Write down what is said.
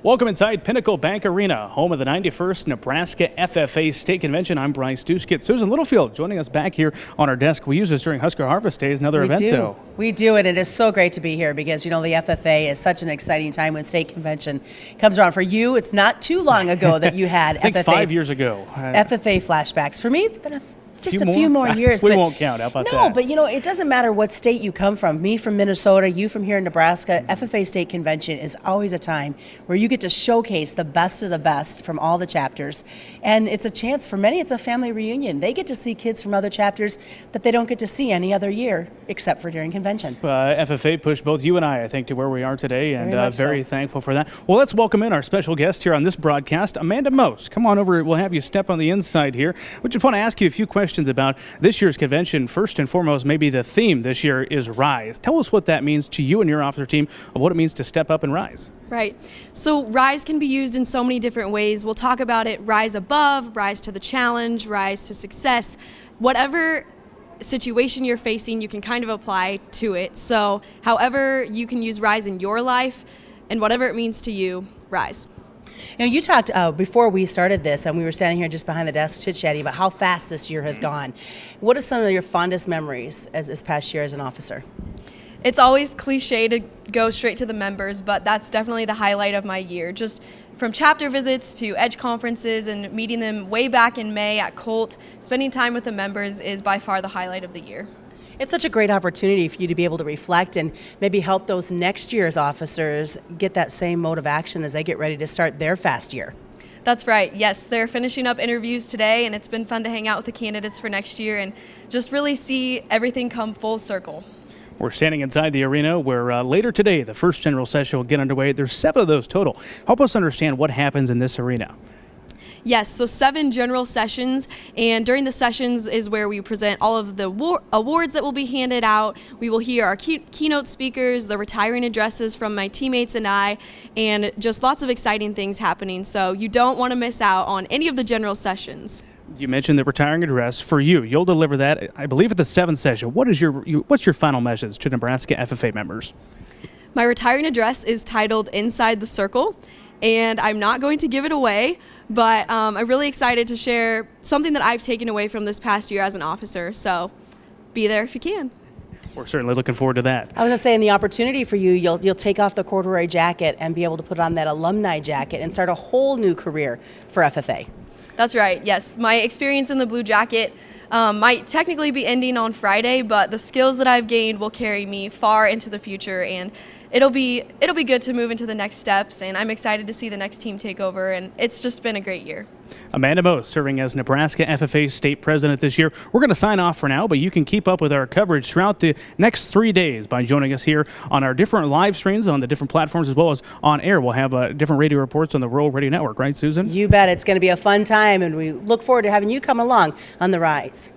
Welcome inside Pinnacle Bank Arana, home of the 91st Nebraska FFA State Convention. I'm Bryce Doeschot. Susan Littlefield joining us back here on our desk. We use this during Husker Harvest Days, another event though. We do, and it is so great to be here because, you know, the FFA is such an exciting time when State Convention comes around. For you, it's not too long ago that you had I think FFA. 5 years ago. FFA flashbacks. For me, it's been just a few more years. We won't count. How about that? No, but you know, it doesn't matter what state you come from. Me from Minnesota, you from here in Nebraska. FFA State Convention is always a time where you get to showcase the best of the best from all the chapters. And it's a chance, for many, it's a family reunion. They get to see kids from other chapters that they don't get to see any other year except for during convention. FFA pushed both you and I think, to where we are today, and very so. thankful for that. Well, let's welcome in our special guest here on this broadcast, Amanda Mose. Come on over. We'll have you step on the inside here. We just want to ask you a few questions about this year's convention. First and foremost, maybe the theme this year is Rise. Tell us what that means to you and your officer team, of what it means to step up and rise. Right. So Rise can be used in so many different ways. We'll talk about it: rise above, rise to the challenge, rise to success. Whatever situation you're facing, you can kind of apply to it. So however you can use Rise in your life and whatever it means to you, Rise. You know, you talked before we started this, and we were standing here just behind the desk chit-chatting about how fast this year has gone. What are some of your fondest memories as this past year as an officer? It's always cliche to go straight to the members, but that's definitely the highlight of my year. Just from chapter visits to EDGE conferences and meeting them way back in May at Colt, spending time with the members is by far the highlight of the year. It's such a great opportunity for you to be able to reflect and maybe help those next year's officers get that same mode of action as they get ready to start their fast year. That's right. Yes, they're finishing up interviews today, and it's been fun to hang out with the candidates for next year and just really see everything come full circle. We're standing inside the arena where later today the first general session will get underway. There's 7 of those total. Help us understand what happens in this arena. Yes, so 7 general sessions, and during the sessions is where we present all of the awards that will be handed out. We will hear our keynote speakers, the retiring addresses from my teammates and I, and just lots of exciting things happening. So you don't want to miss out on any of the general sessions. You mentioned the retiring address. For you, you'll deliver that, I believe, at the 7th session. What's your final message to Nebraska FFA members? My retiring address is titled Inside the Circle, and I'm not going to give it away, but I'm really excited to share something that I've taken away from this past year as an officer, so be there if you can. We're certainly looking forward to that. I was going to say, in the opportunity for you, you'll take off the corduroy jacket and be able to put on that alumni jacket and start a whole new career for FFA. That's right, yes. My experience in the blue jacket might technically be ending on Friday, but the skills that I've gained will carry me far into the future, and it'll be good to move into the next steps, and I'm excited to see the next team take over, and it's just been a great year. Amanda Mose serving as Nebraska FFA State President this year. We're going to sign off for now, but you can keep up with our coverage throughout the next 3 days by joining us here on our different live streams on the different platforms, as well as on air. We'll have different radio reports on the Rural Radio Network, right, Susan? You bet. It's going to be a fun time, and we look forward to having you come along on the Rise.